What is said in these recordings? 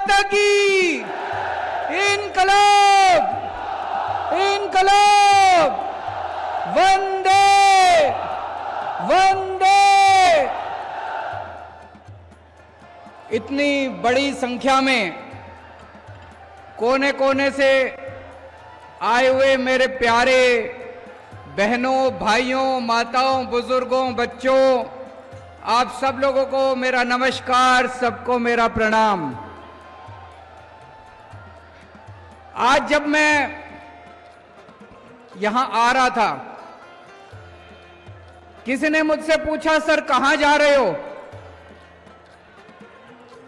माता की। इनकलाब, इनकलाब, वंदे वंदे। इतनी बड़ी संख्या में कोने कोने से आए हुए मेरे प्यारे बहनों, भाइयों, माताओं, बुजुर्गों, बच्चों, आप सब लोगों को मेरा नमस्कार, सबको मेरा प्रणाम। आज जब मैं यहां आ रहा था, किसी ने मुझसे पूछा, सर कहां जा रहे हो?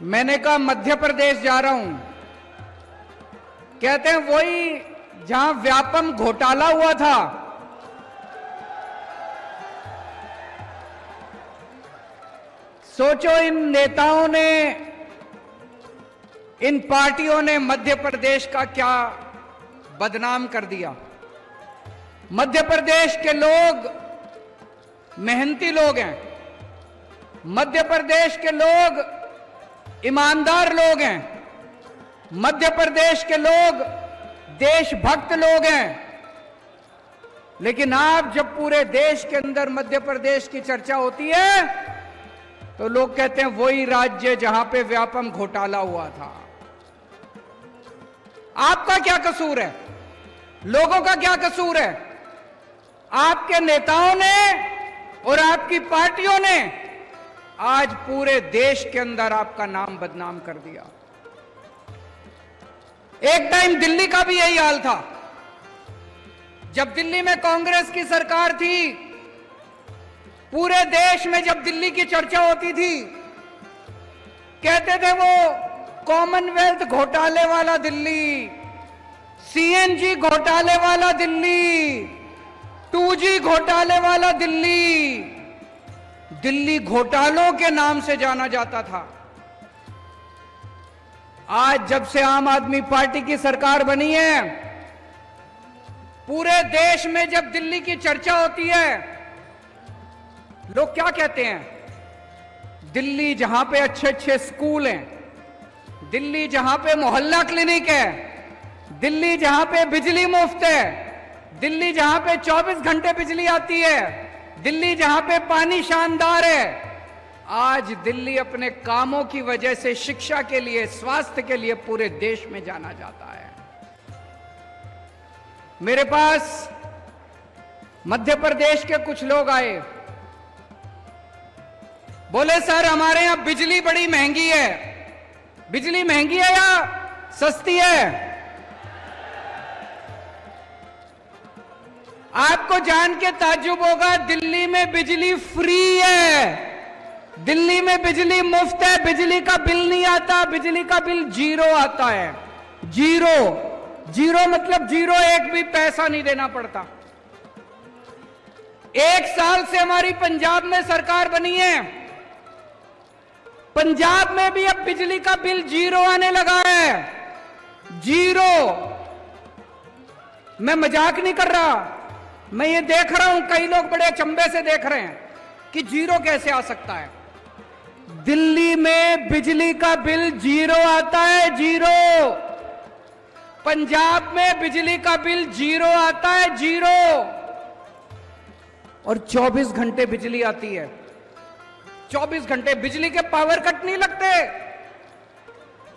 मैंने कहा मध्य प्रदेश जा रहा हूं। कहते हैं वही जहां व्यापम घोटाला हुआ था। सोचो, इन नेताओं ने, इन पार्टियों ने मध्य प्रदेश का क्या बदनाम कर दिया। मध्य प्रदेश के लोग मेहनती लोग हैं, मध्य प्रदेश के लोग ईमानदार लोग हैं, मध्य प्रदेश के लोग देशभक्त लोग हैं। लेकिन आप जब पूरे देश के अंदर मध्य प्रदेश की चर्चा होती है तो लोग कहते हैं वही राज्य जहां पे व्यापम घोटाला हुआ था। आपका क्या कसूर है? लोगों का क्या कसूर है? आपके नेताओं ने और आपकी पार्टियों ने आज पूरे देश के अंदर आपका नाम बदनाम कर दिया। एक टाइम दिल्ली का भी यही हाल था। जब दिल्ली में कांग्रेस की सरकार थी, पूरे देश में जब दिल्ली की चर्चा होती थी, कहते थे वो कॉमनवेल्थ घोटाले वाला दिल्ली, सीएनजी घोटाले वाला दिल्ली, 2G घोटाले वाला दिल्ली। दिल्ली घोटालों के नाम से जाना जाता था। आज जब से आम आदमी पार्टी की सरकार बनी है, पूरे देश में जब दिल्ली की चर्चा होती है, लोग क्या कहते हैं? दिल्ली जहां पे अच्छे अच्छे स्कूल हैं, दिल्ली जहां पे मोहल्ला क्लिनिक है, दिल्ली जहां पे बिजली मुफ्त है, दिल्ली जहां पे 24 घंटे बिजली आती है, दिल्ली जहां पे पानी शानदार है, आज दिल्ली अपने कामों की वजह से शिक्षा के लिए, स्वास्थ्य के लिए पूरे देश में जाना जाता है। मेरे पास मध्य प्रदेश के कुछ लोग आए, बोले सर हमारे यहां बिजली बड़ी महंगी है। बिजली महंगी है या सस्ती है? आपको जान के ताज्जुब होगा, दिल्ली में बिजली फ्री है, दिल्ली में बिजली मुफ्त है, बिजली का बिल नहीं आता, बिजली का बिल 0 आता है। 0 0 मतलब 0, एक भी पैसा नहीं देना पड़ता। 1 साल से हमारी पंजाब में सरकार बनी है, पंजाब में भी अब बिजली का बिल 0 आने लगा है। 0। मैं मजाक नहीं कर रहा, मैं ये देख रहा हूं, कई लोग बड़े अचंभे से देख रहे हैं कि 0 कैसे आ सकता है। दिल्ली में बिजली का बिल 0 आता है, 0। पंजाब में बिजली का बिल 0 आता है, 0। और 24 घंटे बिजली आती है। 24 घंटे बिजली के पावर कट नहीं लगते।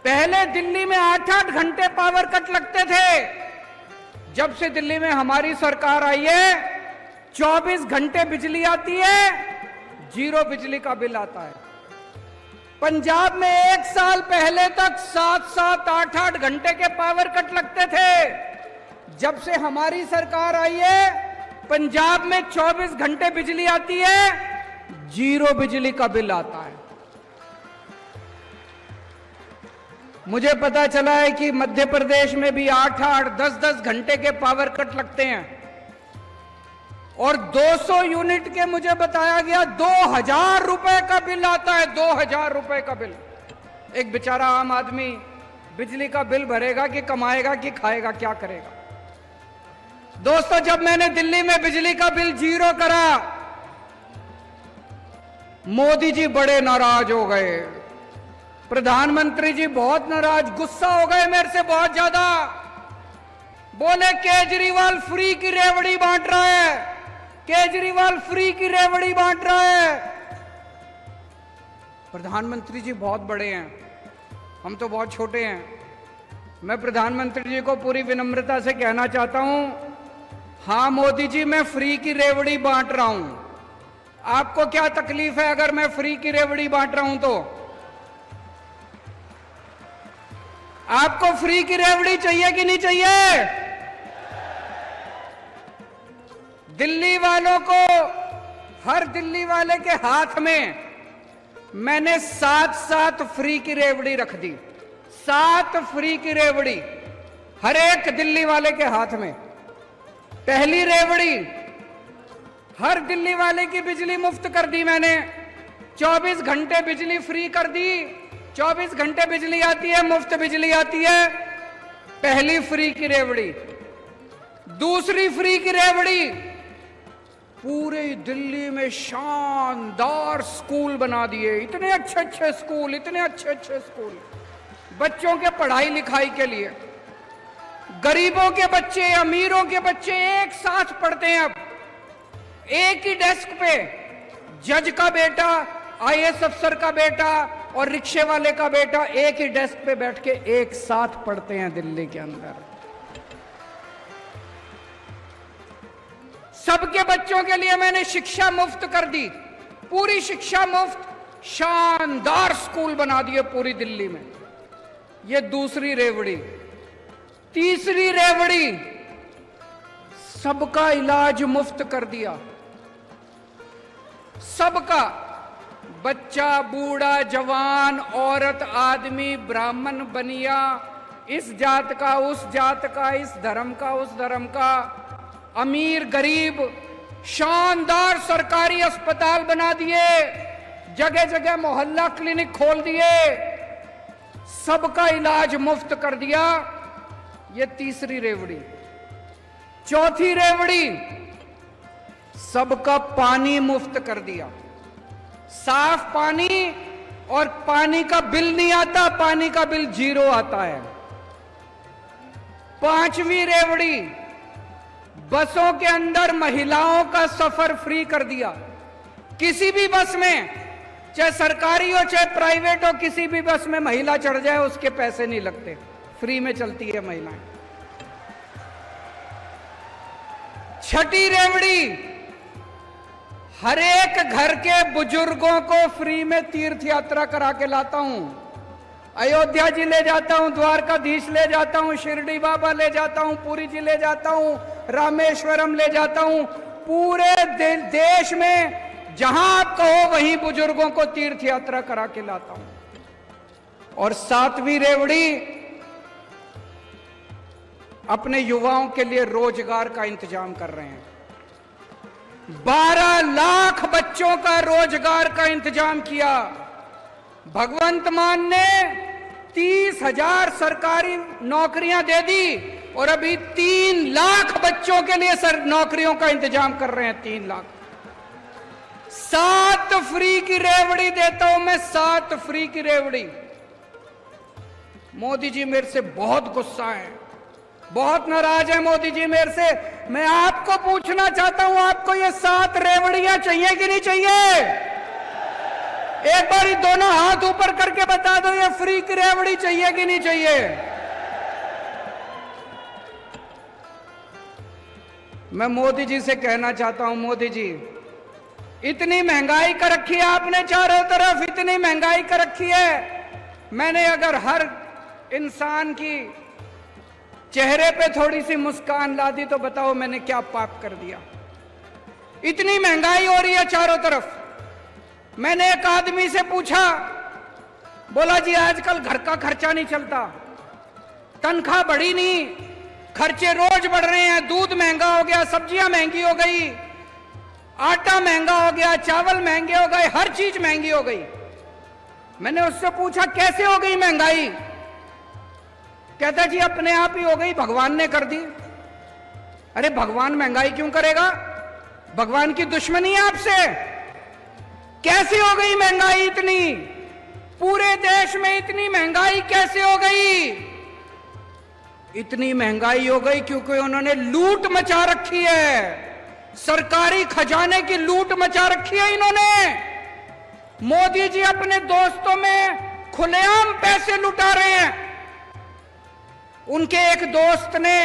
पहले दिल्ली में 8-8 घंटे पावर कट लगते थे। जब से दिल्ली में हमारी सरकार आई है, 24 घंटे बिजली आती है, 0 बिजली का बिल आता है। पंजाब में 1 साल पहले तक 7-7, 8-8 घंटे के पावर कट लगते थे। जब से हमारी सरकार आई है, पंजाब में 24 घंटे बिजली आती है, 0 बिजली का बिल आता है। मुझे पता चला है कि मध्य प्रदेश में भी 8-8, 10-10 घंटे के पावर कट लगते हैं। और 200 यूनिट के मुझे बताया गया 2000 रुपए का बिल आता है। 2000 रुपए का बिल। एक बेचारा आम आदमी बिजली का बिल भरेगा कि कमाएगा कि खाएगा, क्या करेगा? दोस्तों, जब मैंने दिल्ली में बिजली का बिल 0 करा, मोदी जी बड़े नाराज हो गए। प्रधानमंत्री जी बहुत नाराज, गुस्सा हो गए मेरे से बहुत ज्यादा। बोले केजरीवाल फ्री की रेवड़ी बांट रहा है, केजरीवाल फ्री की रेवड़ी बांट रहा है। प्रधानमंत्री जी बहुत बड़े हैं, हम तो बहुत छोटे हैं। मैं प्रधानमंत्री जी को पूरी विनम्रता से कहना चाहता हूं, हां मोदी जी मैं फ्री की रेवड़ी बांट रहा हूं, आपको क्या तकलीफ है अगर मैं फ्री की रेवड़ी बांट रहा हूं तो? आपको फ्री की रेवड़ी चाहिए कि नहीं चाहिए? दिल्ली वालों को, हर दिल्ली वाले के हाथ में मैंने 7 फ्री की रेवड़ी रख दी, 7 फ्री की रेवड़ी हर एक दिल्ली वाले के हाथ में। पहली रेवड़ी, हर दिल्ली वाले की बिजली मुफ्त कर दी मैंने, 24 घंटे बिजली फ्री कर दी, 24 घंटे बिजली आती है, मुफ्त बिजली आती है। पहली फ्री की रेवड़ी। दूसरी फ्री की रेवड़ी, पूरे दिल्ली में शानदार स्कूल बना दिए, इतने अच्छे अच्छे स्कूल, इतने अच्छे अच्छे स्कूल बच्चों के पढ़ाई लिखाई के लिए। गरीबों के बच्चे, अमीरों के बच्चे एक साथ पढ़ते हैं अब, एक ही डेस्क पे। जज का बेटा, आईएएस अफसर का बेटा और रिक्शे वाले का बेटा एक ही डेस्क पे बैठ के एक साथ पढ़ते हैं दिल्ली के अंदर। सबके बच्चों के लिए मैंने शिक्षा मुफ्त कर दी, पूरी शिक्षा मुफ्त, शानदार स्कूल बना दिए पूरी दिल्ली में। ये दूसरी रेवड़ी। तीसरी रेवड़ी, सबका इलाज मुफ्त कर दिया, सबका, बच्चा, बूढ़ा, जवान, औरत, आदमी, ब्राह्मण, बनिया, इस जात का, उस जात का, इस धर्म का, उस धर्म का, अमीर गरीब, शानदार सरकारी अस्पताल बना दिए, जगह जगह मोहल्ला क्लिनिक खोल दिए, सबका इलाज मुफ्त कर दिया। ये तीसरी रेवड़ी। चौथी रेवड़ी, सबका पानी मुफ्त कर दिया, साफ पानी, और पानी का बिल नहीं आता, पानी का बिल 0 आता है। पांचवी रेवड़ी, बसों के अंदर महिलाओं का सफर फ्री कर दिया। किसी भी बस में, चाहे सरकारी हो चाहे प्राइवेट हो, किसी भी बस में महिला चढ़ जाए उसके पैसे नहीं लगते, फ्री में चलती है महिलाएं। छठी रेवड़ी, हर एक घर के बुजुर्गों को फ्री में तीर्थ यात्रा करा के लाता हूं। अयोध्या जी ले जाता हूं, द्वारकाधीश ले जाता हूं, शिरडी बाबा ले जाता हूं, पुरी जी ले जाता हूं, रामेश्वरम ले जाता हूं। पूरे देश में जहां आप कहो वहीं बुजुर्गों को तीर्थ यात्रा करा के लाता हूं। और 7वीं रेवड़ी, अपने युवाओं के लिए रोजगार का इंतजाम कर रहे हैं। 12 लाख बच्चों का रोजगार का इंतजाम किया। भगवंत मान ने 30,000 सरकारी नौकरियां दे दी और अभी 3 लाख बच्चों के लिए नौकरियों का इंतजाम कर रहे हैं। 3 लाख। 7 फ्री की रेवड़ी देता हूं मैं, 7 फ्री की रेवड़ी। मोदी जी मेरे से बहुत गुस्सा है, बहुत नाराज है मोदी जी मेरे से। मैं आपको पूछना चाहता हूं, आपको ये 7 रेवड़ियां चाहिए कि नहीं चाहिए? एक बार ही दोनों हाथ ऊपर करके बता दो, ये फ्री की रेवड़ी चाहिए कि नहीं चाहिए? मैं मोदी जी से कहना चाहता हूं, मोदी जी इतनी महंगाई कर रखी है आपने, चारों तरफ इतनी महंगाई कर रखी है। मैंने अगर हर इंसान की चेहरे पे थोड़ी सी मुस्कान ला दी तो बताओ मैंने क्या पाप कर दिया? इतनी महंगाई हो रही है चारों तरफ। मैंने एक आदमी से पूछा, बोला जी आजकल घर का खर्चा नहीं चलता, तनख्वाह बढ़ी नहीं, खर्चे रोज बढ़ रहे हैं, दूध महंगा हो गया, सब्जियां महंगी हो गई, आटा महंगा हो गया, चावल महंगे हो गए, हर चीज महंगी हो गई। मैंने उससे पूछा कैसे हो गई महंगाई? कहता जी अपने आप ही हो गई, भगवान ने कर दी। अरे भगवान महंगाई क्यों करेगा? भगवान की दुश्मनी है आपसे? कैसे हो गई महंगाई इतनी? पूरे देश में इतनी महंगाई कैसे हो गई? इतनी महंगाई हो गई क्योंकि उन्होंने लूट मचा रखी है, सरकारी खजाने की लूट मचा रखी है इन्होंने। मोदी जी अपने दोस्तों में खुलेआम पैसे लुटा रहे हैं। उनके एक दोस्त ने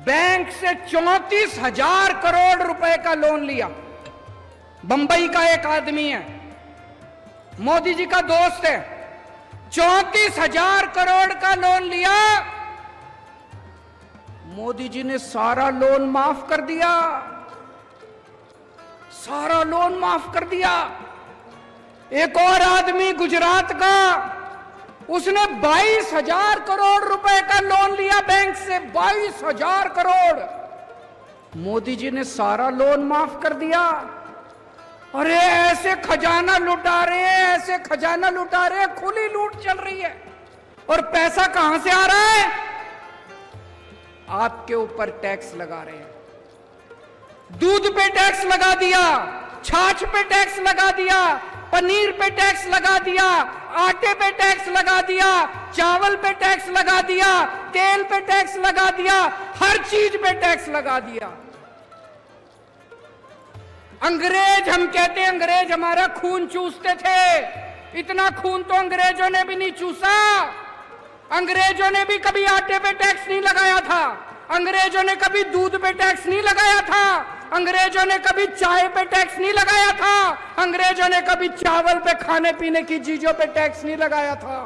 बैंक से 34,000 करोड़ रुपए का लोन लिया। बंबई का एक आदमी है, मोदी जी का दोस्त है, 34,000 करोड़ का लोन लिया। मोदी जी ने सारा लोन माफ कर दिया, सारा लोन माफ कर दिया। एक और आदमी गुजरात का, उसने 22,000 करोड़ रुपए का लोन लिया बैंक से, 22,000 करोड़। मोदी जी ने सारा लोन माफ कर दिया। अरे ऐसे खजाना लुटा रहे हैं, ऐसे खजाना लुटा रहे हैं, खुली लूट चल रही है। और पैसा कहां से आ रहा है? आपके ऊपर टैक्स लगा रहे हैं। दूध पे टैक्स लगा दिया, छाछ पे टैक्स लगा दिया, पनीर पे टैक्स लगा दिया, आटे पे टैक्स लगा दिया, चावल पे टैक्स लगा दिया, तेल पे टैक्स लगा दिया, हर चीज पे टैक्स लगा दिया। अंग्रेज, हम कहते हैं अंग्रेज हमारा खून चूसते थे, इतना खून तो अंग्रेजों ने भी नहीं चूसा। अंग्रेजों ने भी कभी आटे पे टैक्स नहीं लगाया था, अंग्रेजों ने कभी दूध पे टैक्स नहीं लगाया था, अंग्रेजों ने कभी चाय पे टैक्स नहीं लगाया था, अंग्रेजों ने कभी चावल पे, खाने पीने की चीजों पे टैक्स नहीं लगाया था।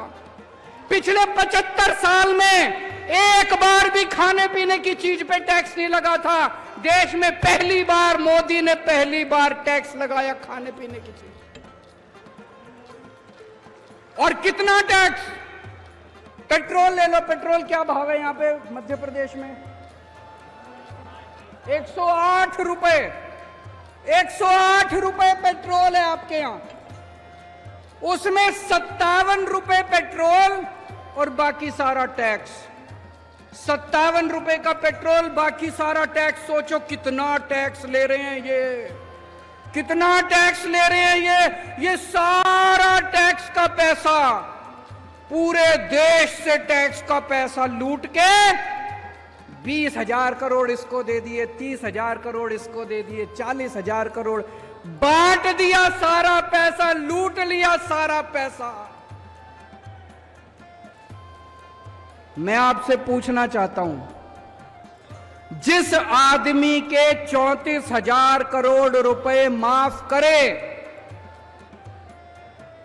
पिछले 75 साल में एक बार भी खाने पीने की चीज पे टैक्स नहीं लगा था। देश में पहली बार मोदी ने पहली बार टैक्स लगाया खाने पीने की चीज। और कितना टैक्स? पेट्रोल ले लो, पेट्रोल क्या भाव है यहां पे मध्य प्रदेश में? 108 रुपए, 108 रुपए पेट्रोल है आपके यहां। उसमें 57 रुपए पेट्रोल और बाकी सारा टैक्स। 57 रुपए का पेट्रोल, बाकी सारा टैक्स। सोचो कितना टैक्स ले रहे हैं ये, कितना टैक्स ले रहे हैं ये सारा टैक्स का पैसा, पूरे देश से टैक्स का पैसा लूट के 20,000 करोड़ इसको दे दिए, 30,000 करोड़ इसको दे दिए, 40,000 करोड़ बांट दिया, सारा पैसा लूट लिया, सारा पैसा। मैं आपसे पूछना चाहता हूं, जिस आदमी के 34,000 करोड़ रुपए माफ करे,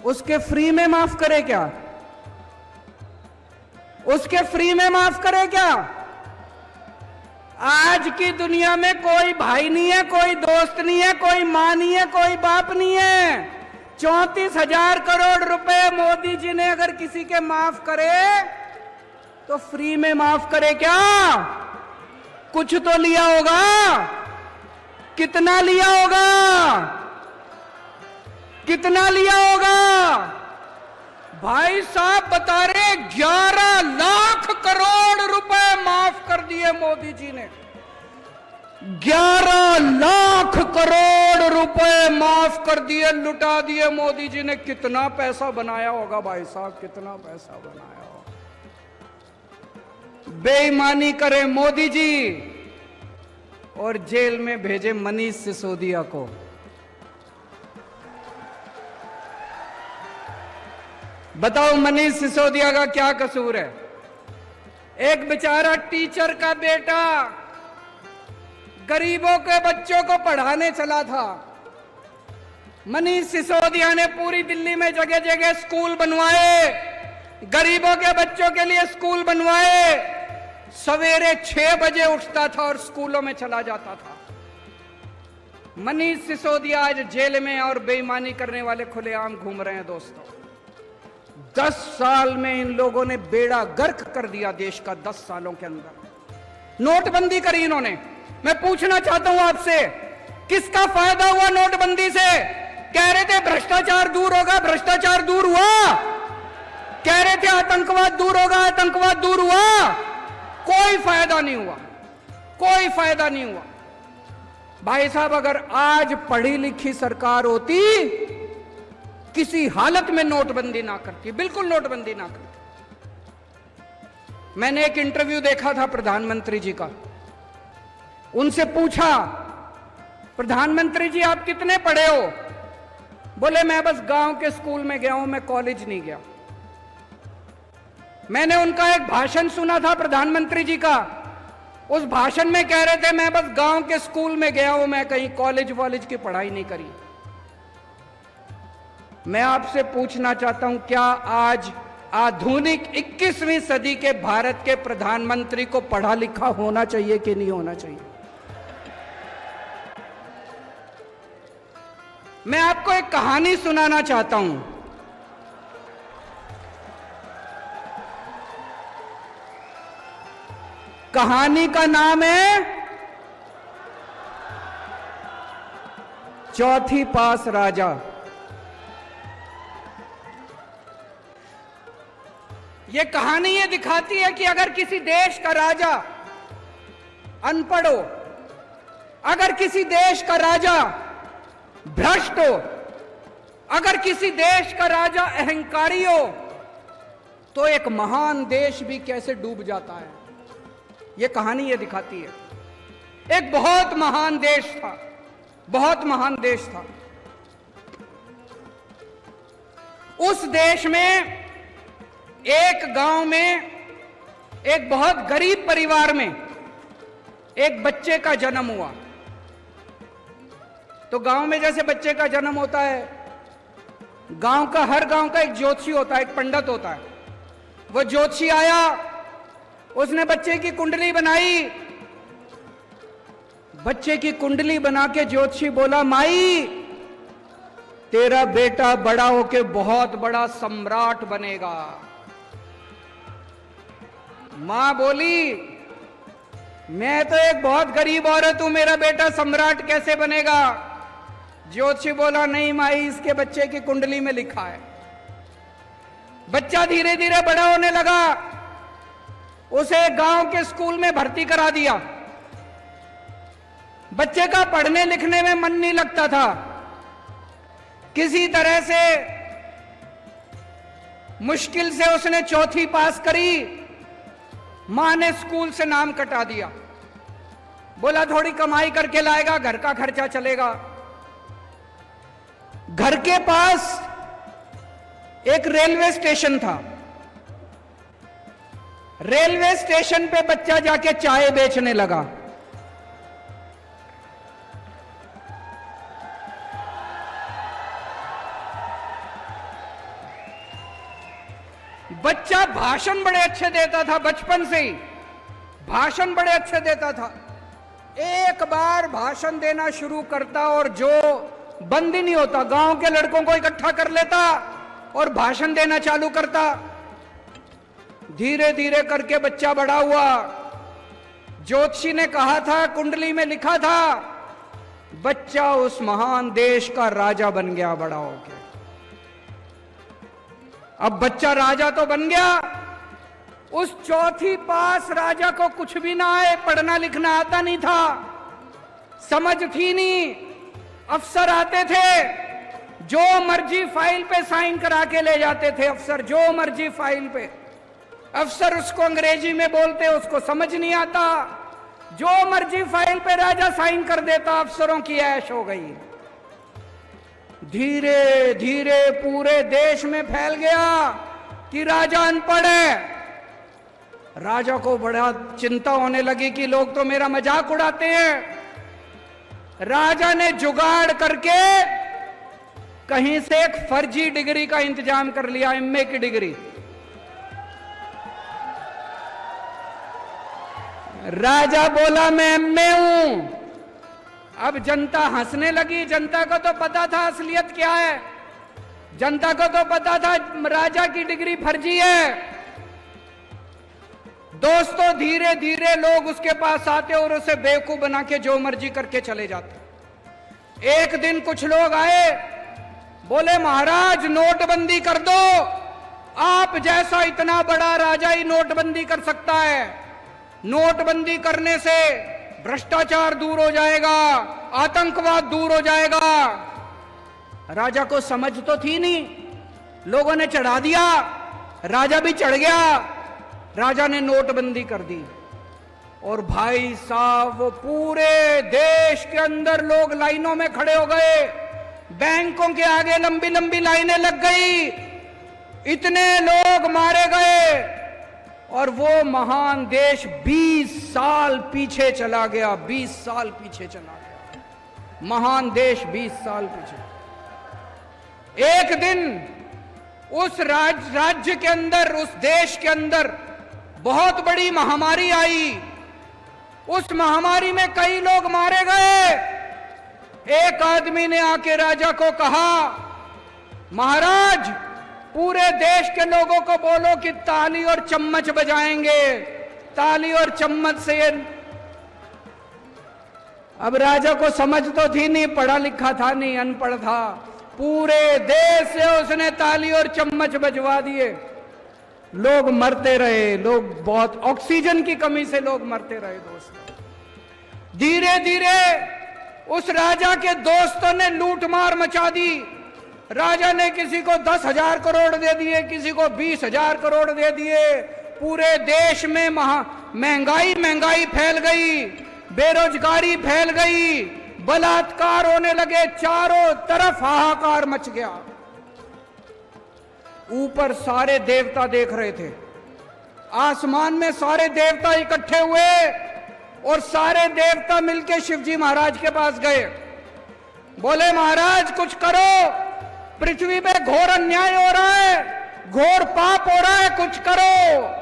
उसके फ्री में माफ करे क्या? उसके फ्री में माफ करे क्या? आज की दुनिया में कोई भाई नहीं है, कोई दोस्त नहीं है, कोई मां नहीं है, कोई बाप नहीं है। 34,000 करोड़ रुपए मोदी जी ने अगर किसी के माफ करे तो फ्री में माफ करे क्या? कुछ तो लिया होगा। कितना लिया होगा? कितना लिया होगा? भाई साहब बता रहे 11 लाख करोड़ रुपए माफ कर दिए मोदी जी ने। 11 लाख करोड़ रुपए माफ कर दिए, लुटा दिए मोदी जी ने। कितना पैसा बनाया होगा भाई साहब, कितना पैसा बनाया होगा। बेईमानी करे मोदी जी और जेल में भेजे मनीष सिसोदिया को। बताओ मनीष सिसोदिया का क्या कसूर है? एक बेचारा टीचर का बेटा गरीबों के बच्चों को पढ़ाने चला था। मनीष सिसोदिया ने पूरी दिल्ली में जगह जगह स्कूल बनवाए, गरीबों के बच्चों के लिए स्कूल बनवाए। सवेरे 6 बजे उठता था और स्कूलों में चला जाता था। मनीष सिसोदिया आज जेल में और बेईमानी करने वाले खुलेआम घूम रहे हैं। दोस्तों 10 साल में इन लोगों ने बेड़ा गर्क कर दिया देश का। 10 सालों के अंदर नोटबंदी करी इन्होंने। मैं पूछना चाहता हूं आपसे, किसका फायदा हुआ नोटबंदी से? कह रहे थे भ्रष्टाचार दूर होगा, भ्रष्टाचार दूर हुआ। कह रहे थे आतंकवाद दूर होगा, आतंकवाद दूर हुआ। कोई फायदा नहीं हुआ, कोई फायदा नहीं हुआ। भाई साहब अगर आज पढ़ी लिखी सरकार होती किसी हालत में नोटबंदी ना करती, बिल्कुल नोटबंदी ना करती। मैंने एक इंटरव्यू देखा था प्रधानमंत्री जी का, उनसे पूछा, प्रधानमंत्री जी आप कितने पढ़े हो? बोले मैं बस गांव के स्कूल में गया हूं, मैं कॉलेज नहीं गया। मैंने उनका एक भाषण सुना था प्रधानमंत्री जी का, उस भाषण में कह रहे थे मैं बस गांव के स्कूल में गया हूं, मैं कहीं कॉलेज वॉलेज की पढ़ाई नहीं करी। मैं आपसे पूछना चाहता हूं, क्या आज आधुनिक 21वीं सदी के भारत के प्रधानमंत्री को पढ़ा लिखा होना चाहिए कि नहीं होना चाहिए? मैं आपको एक कहानी सुनाना चाहता हूं। कहानी का नाम है चौथी पास राजा। यह कहानी ये दिखाती है कि अगर किसी देश का राजा अनपढ़ हो, अगर किसी देश का राजा भ्रष्ट हो, अगर किसी देश का राजा अहंकारी हो, तो एक महान देश भी कैसे डूब जाता है। यह कहानी ये दिखाती है। एक बहुत महान देश था, बहुत महान देश था। उस देश में एक गांव में एक बहुत गरीब परिवार में एक बच्चे का जन्म हुआ। तो गांव में जैसे बच्चे का जन्म होता है, हर गांव का एक ज्योतिषी होता है, एक पंडित होता है। वो ज्योतिषी आया, उसने बच्चे की कुंडली बनाई। बच्चे की कुंडली बना के ज्योतिषी बोला, माई तेरा बेटा बड़ा होके बहुत बड़ा सम्राट बनेगा। मां बोली, मैं तो एक बहुत गरीब औरत हूं, मेरा बेटा सम्राट कैसे बनेगा? ज्योतिषी बोला, नहीं माई, इसके बच्चे की कुंडली में लिखा है। बच्चा धीरे धीरे बड़ा होने लगा, उसे गांव के स्कूल में भर्ती करा दिया। बच्चे का पढ़ने लिखने में मन नहीं लगता था। किसी तरह से मुश्किल से उसने चौथी पास करी। मां ने स्कूल से नाम कटा दिया, बोला थोड़ी कमाई करके लाएगा, घर का खर्चा चलेगा। घर के पास एक रेलवे स्टेशन था। रेलवे स्टेशन पे बच्चा जाके चाय बेचने लगा। बच्चा भाषण बड़े अच्छे देता था, बचपन से ही भाषण बड़े अच्छे देता था। एक बार भाषण देना शुरू करता और जो बंद ही नहीं होता, गांव के लड़कों को इकट्ठा कर लेता और भाषण देना चालू करता। धीरे धीरे करके बच्चा बड़ा हुआ। ज्योतिषी ने कहा था, कुंडली में लिखा था, बच्चा उस महान देश का राजा बन गया बड़ा होकर। अब बच्चा राजा तो बन गया, उस चौथी पास राजा को कुछ भी ना आए, पढ़ना लिखना आता नहीं था, समझ थी नहीं। अफसर आते थे, जो मर्जी फाइल पे साइन करा के ले जाते थे अफसर, जो मर्जी फाइल पे। अफसर उसको अंग्रेजी में बोलते, उसको समझ नहीं आता। जो मर्जी फाइल पे राजा साइन कर देता, अफसरों की ऐश हो गई। धीरे धीरे पूरे देश में फैल गया कि राजा अनपढ़ है। राजा को बड़ा चिंता होने लगी कि लोग तो मेरा मजाक उड़ाते हैं। राजा ने जुगाड़ करके कहीं से एक फर्जी डिग्री का इंतजाम कर लिया, एमए की डिग्री। राजा बोला मैं एमए हूं। अब जनता हंसने लगी। जनता को तो पता था असलियत क्या है, जनता को तो पता था राजा की डिग्री फर्जी है। दोस्तों, धीरे धीरे लोग उसके पास आते और उसे बेवकूफ बना के जो मर्जी करके चले जाते। एक दिन कुछ लोग आए, बोले महाराज नोटबंदी कर दो, आप जैसा इतना बड़ा राजा ही नोटबंदी कर सकता है। नोटबंदी करने से भ्रष्टाचार दूर हो जाएगा, आतंकवाद दूर हो जाएगा। राजा को समझ तो थी नहीं, लोगों ने चढ़ा दिया, राजा भी चढ़ गया, राजा ने नोटबंदी कर दी। और भाई साहब वो पूरे देश के अंदर लोग लाइनों में खड़े हो गए, बैंकों के आगे लंबी लंबी लाइनें लग गई, इतने लोग मारे गए और वो महान देश 20 साल पीछे चला गया, 20 साल पीछे चला गया, महान देश 20 साल पीछे। एक दिन उस राज्य के अंदर, उस देश के अंदर बहुत बड़ी महामारी आई, उस महामारी में कई लोग मारे गए। एक आदमी ने आके राजा को कहा, महाराज पूरे देश के लोगों को बोलो कि ताली और चम्मच बजाएंगे, ताली और चम्मच से। अब राजा को समझ तो थी नहीं, पढ़ा लिखा था नहीं, अनपढ़ था, पूरे देश से उसने ताली और चम्मच बजवा दिए। लोग मरते रहे, लोग बहुत ऑक्सीजन की कमी से लोग मरते रहे दोस्तों। धीरे धीरे उस राजा के दोस्तों ने लूटमार मचा दी। राजा ने किसी को 10,000 करोड़ दे दिए, किसी को 20,000 करोड़ दे दिए। पूरे देश में महंगाई फैल गई, बेरोजगारी फैल गई, बलात्कार होने लगे, चारों तरफ हाहाकार मच गया। ऊपर सारे देवता देख रहे थे, आसमान में सारे देवता इकट्ठे हुए और सारे देवता मिलके शिवजी महाराज के पास गए। बोले महाराज कुछ करो, पृथ्वी पे घोर अन्याय हो रहा है, घोर पाप हो रहा है, कुछ करो।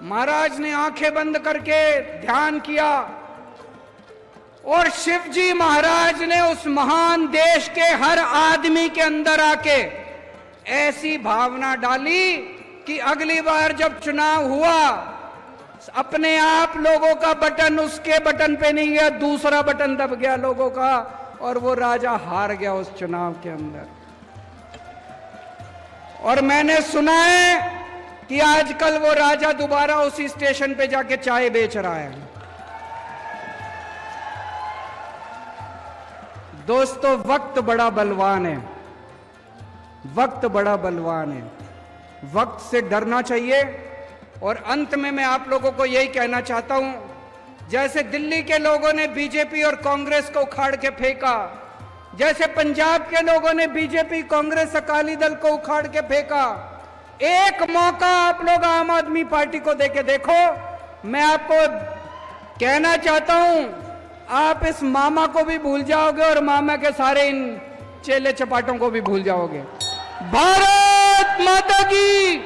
महाराज ने आंखें बंद करके ध्यान किया और शिवजी महाराज ने उस महान देश के हर आदमी के अंदर आके ऐसी भावना डाली कि अगली बार जब चुनाव हुआ, अपने आप लोगों का बटन उसके बटन पे नहीं गया, दूसरा बटन दब गया लोगों का और वो राजा हार गया उस चुनाव के अंदर। और मैंने सुना है कि आजकल वो राजा दोबारा उसी स्टेशन पे जाके चाय बेच रहा है। दोस्तों वक्त बड़ा बलवान है, वक्त बड़ा बलवान है, वक्त से डरना चाहिए। और अंत में मैं आप लोगों को यही कहना चाहता हूं, जैसे दिल्ली के लोगों ने बीजेपी और कांग्रेस को उखाड़ के फेंका, जैसे पंजाब के लोगों ने बीजेपी कांग्रेस अकाली दल को उखाड़ के फेंका, एक मौका आप लोग आम आदमी पार्टी को देके देखो। मैं आपको कहना चाहता हूं, आप इस मामा को भी भूल जाओगे और मामा के सारे इन चेले चपाटों को भी भूल जाओगे। भारत माता की